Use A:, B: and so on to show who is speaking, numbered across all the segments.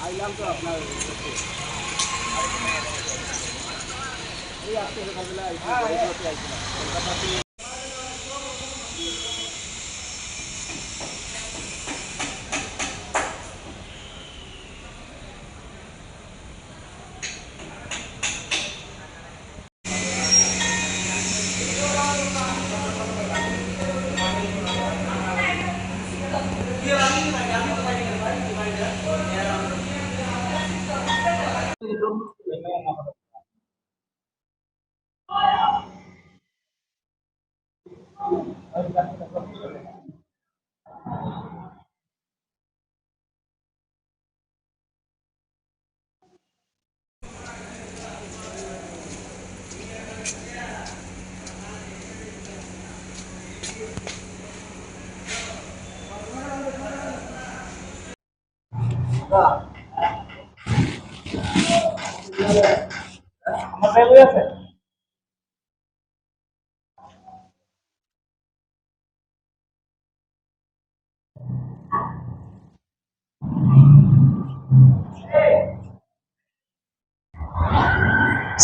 A: আইলাম তো আপনার এই আজকে সকালবেলা আইছিলাম।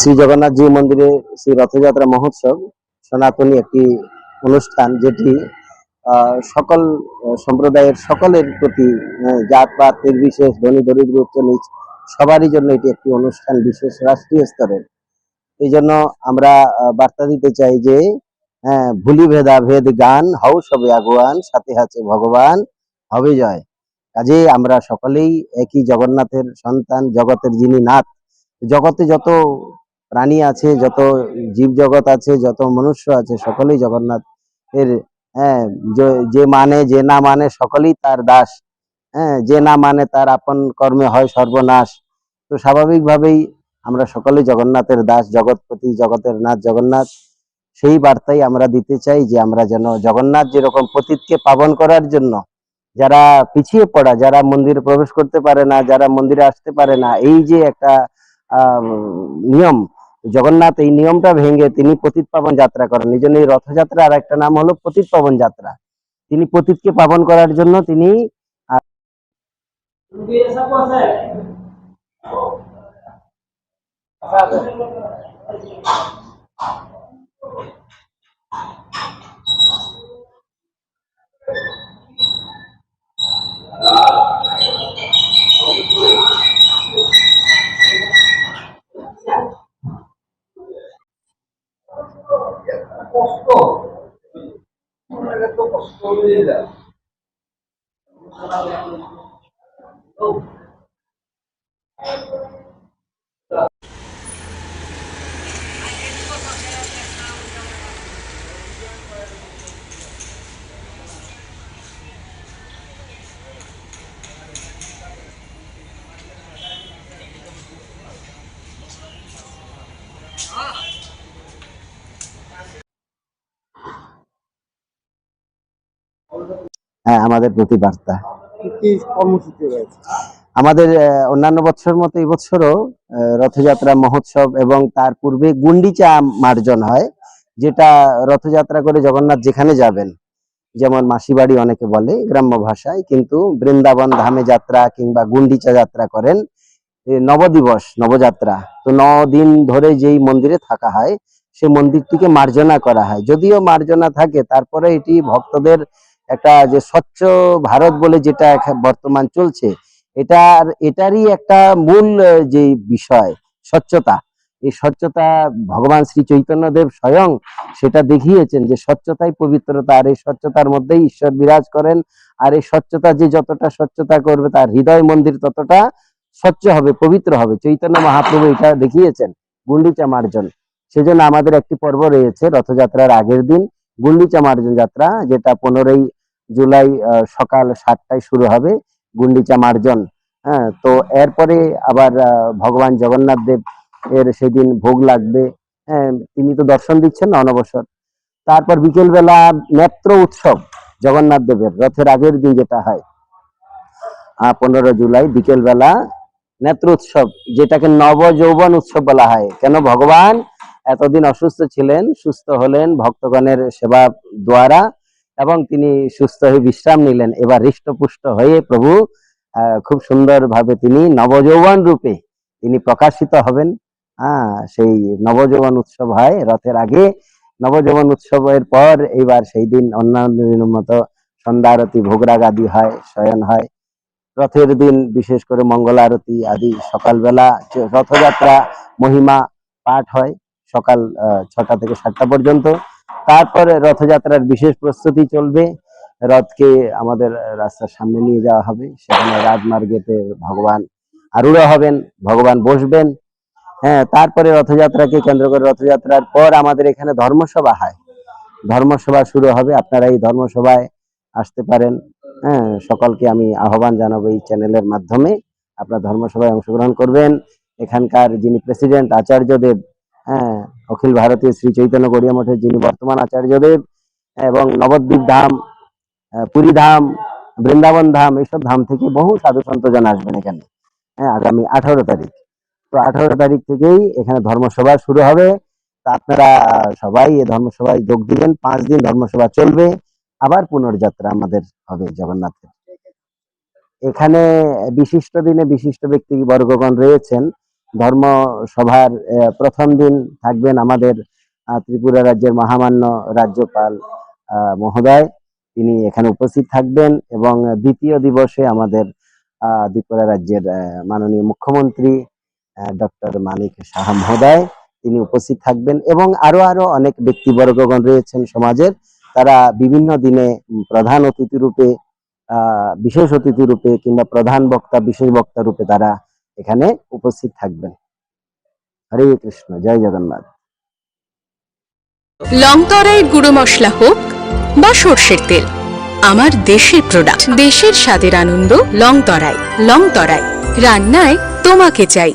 A: শ্রী জগন্নাথ জি মন্দিরে শ্রী রথযাত্রা মহোৎসব সনাতনী একটি অনুষ্ঠান, যেটি সকল সম্প্রদায়ের সকলের প্রতি, জাতপাত নির্বিশেষ, ধনী দরিদ্র উচ্চ নিচ সবারই জন্য এটি একটি অনুষ্ঠান, বিশেষ রাষ্ট্রীয় স্তরের। এই জন্য আমরা বার্তা দিতে চাই যে ভুলি ভেদা ভেদ গান হও সবে আগুয়ান, সাথে আছে ভগবান হবে জয়। কাজে আমরা সকলেই একই জগন্নাথের সন্তান, জগতের যিনি নাথ। জগতে যত প্রাণী আছে, যত জীব জগৎ আছে, যত মনুষ্য আছে, সকলেই জগন্নাথ এর যে মানে যে না মানে সকলেই তার দাস। যে না মানে তার আপন কর্মে হয় সর্বনাশ। তো স্বাভাবিকভাবেই আমরা সকলেই জগন্নাথের দাস, জগৎপতি জগতের নাথ জগন্নাথ। সেই বার্তাই আমরা দিতে চাই যে আমরা যেন জগন্নাথ যেরকম পতিতকে পাবন করার জন্য, যারা পিছিয়ে পড়া, যারা মন্দিরে প্রবেশ করতে পারে না, যারা মন্দিরে আসতে পারে না, এই যে একটা নিয়ম, জগন্নাথ এই নিয়মটা ভেঙে তিনি পতিত পাবন যাত্রা করেন। এই জন্য এই রথযাত্রা আর একটা নাম হলো পতিত পাবন যাত্রা। তিনি পতিতকে পাবন করার জন্য তিনি আমাদের প্রতি বার্তা। আমাদের অন্যান্য বছর মতো এই বছরও রথযাত্রা মহোৎসব এবং তার পূর্বে গুন্ডিচা মার্জন হয়, যেটা রথযাত্রা করে জগন্নাথ যেখানে যাবেন, যেমন মাসিবাড়ি অনেকে বলে গ্রাম্য ভাষায়, কিন্তু বৃন্দাবন ধামে যাত্রা কিংবা গুন্ডিচা যাত্রা করেন নবদিবস নবযাত্রা। তো 9 দিন ধরে যেই মন্দিরে থাকা হয় সে মন্দিরটিকে মার্জনা করা হয়। যদিও মার্জনা থাকে, তারপরে এটি ভক্তদের একটা যে স্বচ্ছ ভারত বলে যেটা বর্তমান চলছে, এটারই একটা মূল যে বিষয় স্বচ্ছতা। এই স্বচ্ছতা ভগবান শ্রী চৈতন্যদেব স্বয়ং সেটা দেখিয়েছেন যে স্বচ্ছতাই পবিত্রতা, আর এই স্বচ্ছতার মধ্যেই ঈশ্বর বিরাজ করেন। আর এই স্বচ্ছতা যে যতটা স্বচ্ছতা করবে, তার হৃদয় মন্দির ততটা স্বচ্ছ হবে, পবিত্র হবে। চৈতন্য মহাপ্রভু এটা দেখিয়েছেন গুন্ডিচা মার্জন। সেজন্য আমাদের একটি পর্ব রয়েছে রথযাত্রার আগের দিন, গুন্ডিচা মার্জন যাত্রা, যেটা 15ই জুলাই সকাল 7টায় শুরু হবে গুন্ডিচা মার্জন। তো এরপরে আবার ভগবান জগন্নাথ দেব এর সেদিন ভোগ লাগবে। তিনি তো দর্শন দিচ্ছেন না অনবসর। তারপর বিকেল বেলা নেত্র উৎসব জগন্নাথ দেবের রথের আগের দিন যেটা হয়, 15 জুলাই বিকেল বেলা নেত্র উৎসব, যেটাকে নবযৌবন উৎসব বলা হয়। কেন? ভগবান এতদিন অসুস্থ ছিলেন, সুস্থ হলেন ভক্তগণের সেবা দ্বারা, এবং তিনি সুস্থ হয়ে বিশ্রাম নিলেন। এবার হৃষ্টপুষ্ট হয়ে প্রভু খুব সুন্দর ভাবে তিনি নবযৌবন রূপে তিনি প্রকাশিত হবেন। সেই নবযৌবন উৎসব হয় রথের আগে। নবযৌবন উৎসবের পর এইবার সেই দিন অন্যান্য দিনের মতো সন্ধ্যা আরতি, ভোগরাগ আদি হয়, শয়ন হয়। রথের দিন বিশেষ করে মঙ্গল আরতি আদি সকালবেলা, রথযাত্রা মহিমা পাঠ হয় সকাল 6টা থেকে 7টা পর্যন্ত। তারপরে রথযাত্রার বিশেষ প্রস্তুতি চলবে। রথকে আমাদের রাস্তার সামনে নিয়ে যাওয়া হবে, সেখানে রাজমার্গেতে ভগবান আরূঢ় হবেন, ভগবান বসবেন। হ্যাঁ, তারপরে রথযাত্রাকে কেন্দ্র করে রথযাত্রার পর আমাদের এখানে ধর্মসভা হয়। ধর্মসভা শুরু হবে, আপনারা এই ধর্মসভায় আসতে পারেন। হ্যাঁ, সকলকে আমি আহ্বান জানাবো এই চ্যানেলের মাধ্যমে, আপনারা ধর্মসভায় অংশগ্রহণ করবেন। এখানকার যিনি প্রেসিডেন্ট আচার্যদেব, হ্যাঁ, অখিল ভারতীয় শ্রী চৈতন্য গৌড়িয়া মঠের যিনি বর্তমান আচার্যদেব, এবং নবদ্বীপ ধাম, পুরী ধাম, বৃন্দাবন ধাম, এইসব ধাম থেকে বহু সাধু সন্তজন আসবেন এখানে। হ্যাঁ, আগামী 18 তারিখ। তো 18 তারিখ থেকেই এখানে ধর্মসভা শুরু হবে। তা আপনারা সবাই এই ধর্মসভায় যোগ দিবেন। 5 দিন ধর্মসভা চলবে, আবার পুনর্যাত্রা আমাদের হবে জগন্নাথের। এখানে বিশিষ্ট দিনে বিশিষ্ট ব্যক্তি বর্গগণ রয়েছেন। ধর্মসভার প্রথম দিন থাকবেন আমাদের ত্রিপুরা রাজ্যের মহামান্য রাজ্যপাল মহোদয়, তিনি এখানে উপস্থিত থাকবেন। এবং দ্বিতীয় দিবসে আমাদের ত্রিপুরা রাজ্যের মাননীয় মুখ্যমন্ত্রী ডক্টর মানিক সাহা মহোদয়, তিনি উপস্থিত থাকবেন। এবং আরো অনেক ব্যক্তিবর্গগণ রয়েছেন সমাজের, তারা বিভিন্ন দিনে প্রধান অতিথি রূপে, বিশেষ অতিথি রূপে কিংবা প্রধান বক্তা, বিশেষ বক্তা রূপে তারা এখানে উপস্থিত থাকবেন। হরে কৃষ্ণ, জয় জগন্নাথ।
B: লংতরাইয়ের গুঁড়ো মশলা হোক বা সর্ষের তেল, আমার দেশের প্রোডাক্ট, দেশের স্বাদের আনন্দ। লংতরাই, লংতরাই রান্নায় তোমাকে চাই।